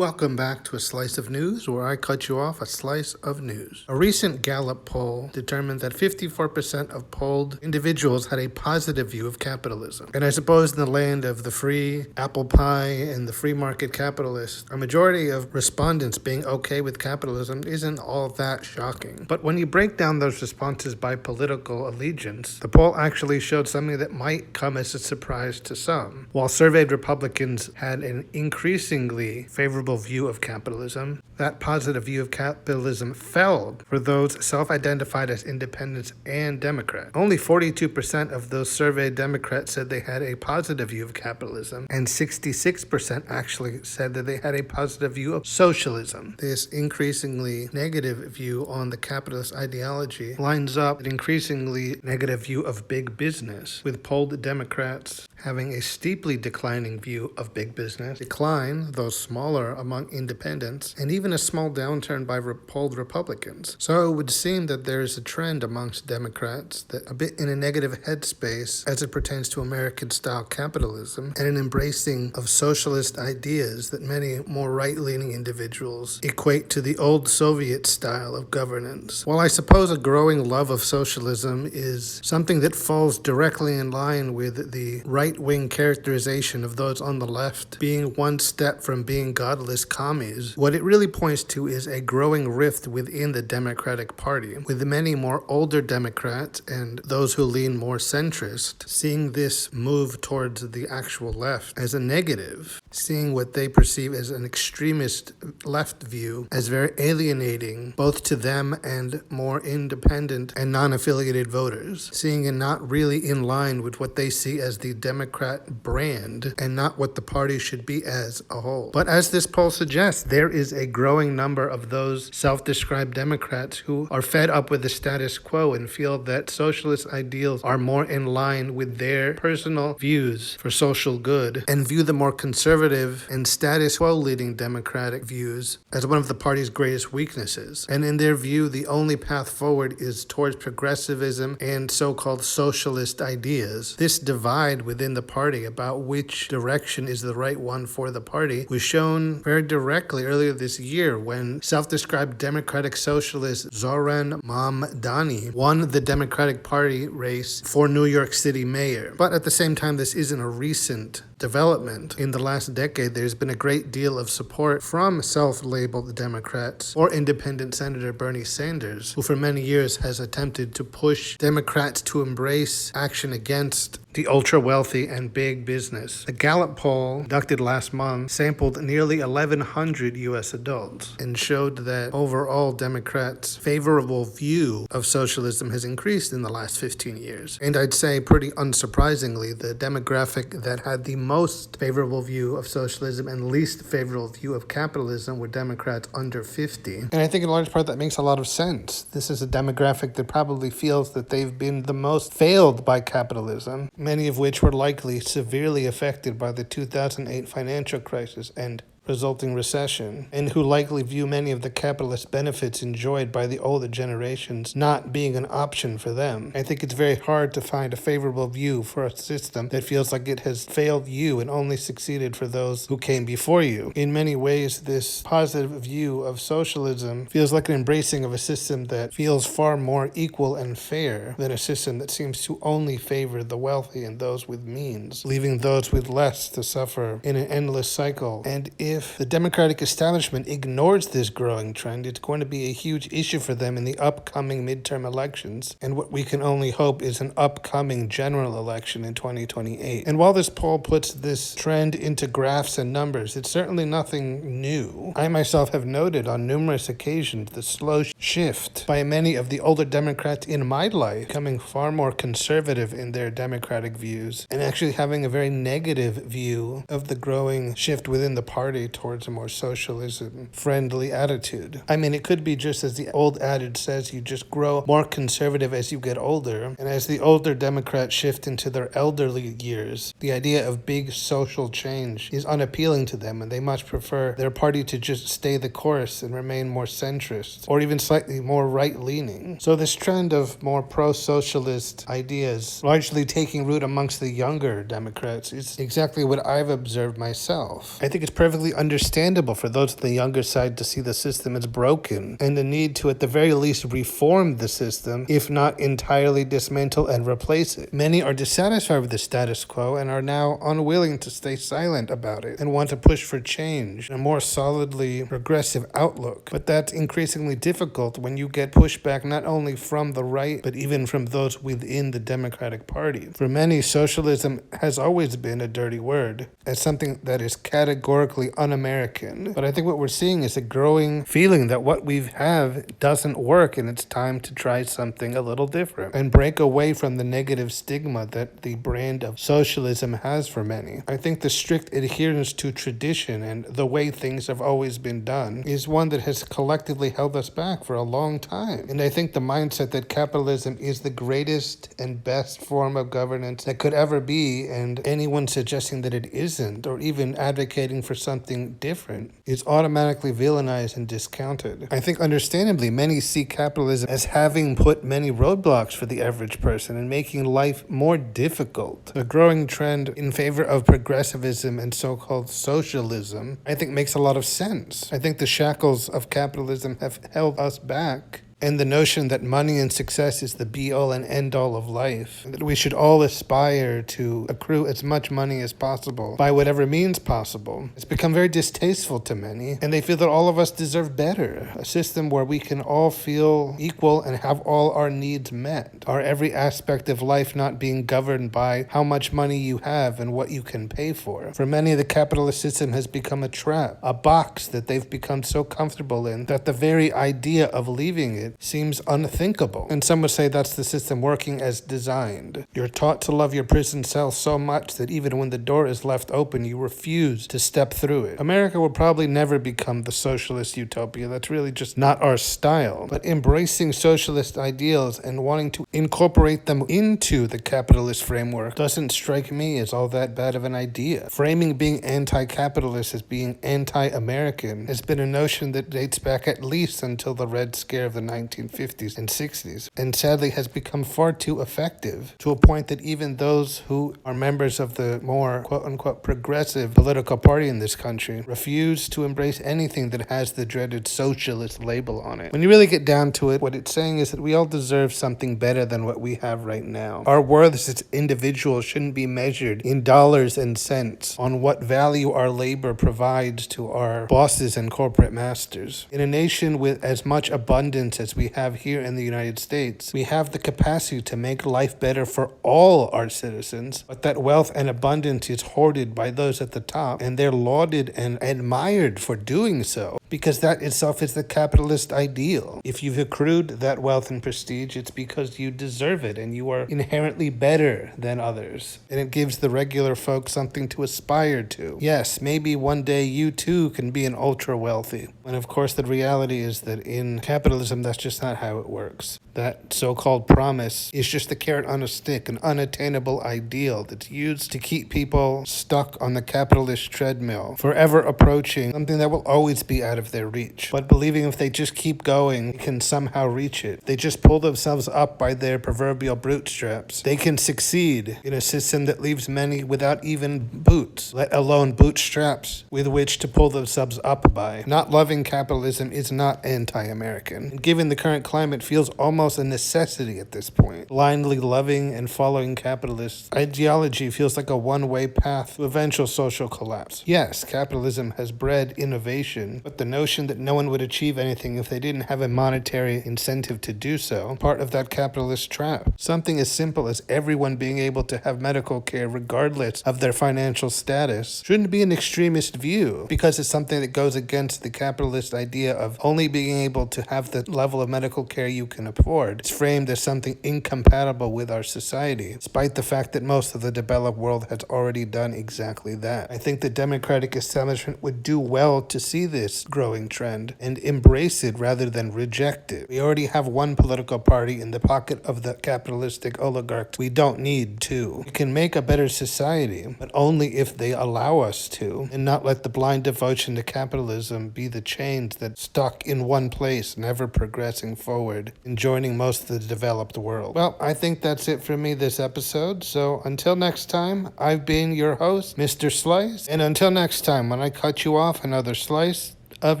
Welcome back to A Slice of News, where I cut you off a slice of news. A recent Gallup poll determined that 54% of polled individuals had a positive view of capitalism. And I suppose in the land of the free apple pie and the free market capitalist, a majority of respondents being okay with capitalism isn't all that shocking. But when you break down those responses by political allegiance, the poll actually showed something that might come as a surprise to some. While surveyed Republicans had an increasingly favorable view of capitalism, that positive view of capitalism fell for those self-identified as independents and Democrats. Only 42% of those surveyed Democrats said they had a positive view of capitalism, and 66% actually said that they had a positive view of socialism. This increasingly negative view on the capitalist ideology lines up with an increasingly negative view of big business, with polled Democrats having a steeply declining view of big business, decline, though smaller, among independents, and even a small downturn by polled Republicans. So it would seem that there is a trend amongst Democrats that a bit in a negative headspace as it pertains to American-style capitalism and an embracing of socialist ideas that many more right-leaning individuals equate to the old Soviet style of governance. While I suppose a growing love of socialism is something that falls directly in line with the right-wing characterization of those on the left being one step from being godless commies, what it really points to is a growing rift within the Democratic Party, with many more older Democrats and those who lean more centrist seeing this move towards the actual left as a negative, seeing what they perceive as an extremist left view as very alienating both to them and more independent and non-affiliated voters, seeing it not really in line with what they see as the Democrat brand and not what the party should be as a whole. But as this poll suggests, there is a growing number of those self-described Democrats who are fed up with the status quo and feel that socialist ideals are more in line with their personal views for social good and view the more conservative and status quo leading Democratic views as one of the party's greatest weaknesses. And in their view, the only path forward is towards progressivism and so-called socialist ideas. This divide within the party about which direction is the right one for the party was shown very directly earlier this year when self-described Democratic Socialist Zoran Mamdani won the Democratic Party race for New York City mayor. But at the same time, this isn't a recent development. In the last decade, there's been a great deal of support from self-labeled Democrats or independent Senator Bernie Sanders, who for many years has attempted to push Democrats to embrace action against the ultra-wealthy and big business. The Gallup poll conducted last month sampled nearly 1,100 U.S. adults and showed that overall Democrats' favorable view of socialism has increased in the last 15 years. And I'd say pretty unsurprisingly, the demographic that had the most favorable view of socialism and least favorable view of capitalism were Democrats under 50. And I think in large part that makes a lot of sense. This is a demographic that probably feels that they've been the most failed by capitalism, many of which were likely severely affected by the 2008 financial crisis and resulting recession, and who likely view many of the capitalist benefits enjoyed by the older generations not being an option for them. I think it's very hard to find a favorable view for a system that feels like it has failed you and only succeeded for those who came before you. In many ways, this positive view of socialism feels like an embracing of a system that feels far more equal and fair than a system that seems to only favor the wealthy and those with means, leaving those with less to suffer in an endless cycle. And if the Democratic establishment ignores this growing trend, it's going to be a huge issue for them in the upcoming midterm elections, and what we can only hope is an upcoming general election in 2028. And while this poll puts this trend into graphs and numbers, it's certainly nothing new. I myself have noted on numerous occasions the slow shift by many of the older Democrats in my life becoming far more conservative in their democratic views and actually having a very negative view of the growing shift within the party towards a more socialism-friendly attitude. I mean, it could be just as the old adage says, you just grow more conservative as you get older, and as the older Democrats shift into their elderly years, the idea of big social change is unappealing to them, and they much prefer their party to just stay the course and remain more centrist, or even slightly more right-leaning. So this trend of more pro-socialist ideas largely taking root amongst the younger Democrats is exactly what I've observed myself. I think it's perfectly perfectly understandable for those on the younger side to see the system as broken and the need to, at the very least, reform the system, if not entirely dismantle and replace it. Many are dissatisfied with the status quo and are now unwilling to stay silent about it and want to push for change, a more solidly progressive outlook. But that's increasingly difficult when you get pushback not only from the right, but even from those within the Democratic Party. For many, socialism has always been a dirty word, as something that is categorically un-American. But I think what we're seeing is a growing feeling that what we have doesn't work, and it's time to try something a little different and break away from the negative stigma that the brand of socialism has for many. I think the strict adherence to tradition and the way things have always been done is one that has collectively held us back for a long time. And I think the mindset that capitalism is the greatest and best form of governance that could ever be, and anyone suggesting that it isn't, or even advocating for something different, is automatically villainized and discounted. I think understandably many see capitalism as having put many roadblocks for the average person and making life more difficult. A growing trend in favor of progressivism and so-called socialism, I think, makes a lot of sense. I think the shackles of capitalism have held us back, and the notion that money and success is the be-all and end-all of life, that we should all aspire to accrue as much money as possible by whatever means possible, it's become very distasteful to many, and they feel that all of us deserve better, a system where we can all feel equal and have all our needs met, our every aspect of life not being governed by how much money you have and what you can pay for. For many, the capitalist system has become a trap, a box that they've become so comfortable in that the very idea of leaving it seems unthinkable. And some would say that's the system working as designed. You're taught to love your prison cell so much that even when the door is left open, you refuse to step through it. America will probably never become the socialist utopia. That's really just not our style. But embracing socialist ideals and wanting to incorporate them into the capitalist framework doesn't strike me as all that bad of an idea. Framing being anti-capitalist as being anti-American has been a notion that dates back at least until the Red Scare of the 1950s and 60s, and sadly has become far too effective, to a point that even those who are members of the more quote-unquote progressive political party in this country refuse to embrace anything that has the dreaded socialist label on it. When you really get down to it, what it's saying is that we all deserve something better than what we have right now. Our worth as individuals shouldn't be measured in dollars and cents on what value our labor provides to our bosses and corporate masters. In a nation with as much abundance as we have here in the United States, we have the capacity to make life better for all our citizens, but that wealth and abundance is hoarded by those at the top, and they're lauded and admired for doing so, because that itself is the capitalist ideal. If you've accrued that wealth and prestige, it's because you deserve it and you are inherently better than others, and it gives the regular folk something to aspire to. Yes, maybe one day you too can be an ultra wealthy. And of course the reality is that in capitalism that's just not how it works. That so-called promise is just a carrot on a stick, an unattainable ideal that's used to keep people stuck on the capitalist treadmill, forever approaching something that will always be out of their reach, but believing if they just keep going, they can somehow reach it. They just pull themselves up by their proverbial bootstraps. They can succeed in a system that leaves many without even boots, let alone bootstraps with which to pull themselves up by. Not loving capitalism is not anti-American. And given the current climate, feels almost a necessity at this point. Blindly loving and following capitalist ideology feels like a one-way path to eventual social collapse. Yes, capitalism has bred innovation, but the notion that no one would achieve anything if they didn't have a monetary incentive to do so, part of that capitalist trap. Something as simple as everyone being able to have medical care regardless of their financial status shouldn't be an extremist view, because it's something that goes against the capitalist idea of only being able to have the level of medical care you can afford. It's framed as something incompatible with our society, despite the fact that most of the developed world has already done exactly that. I think the democratic establishment would do well to see this growing growing trend and embrace it rather than reject it. We already have one political party in the pocket of the capitalistic oligarchs. We don't need two. We can make a better society, but only if they allow us to, and not let the blind devotion to capitalism be the chains that stuck in one place, never progressing forward and joining most of the developed world. Well, I think that's it for me this episode. So until next time, I've been your host, Mr. Slice. And until next time, when I cut you off, another slice of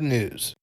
news.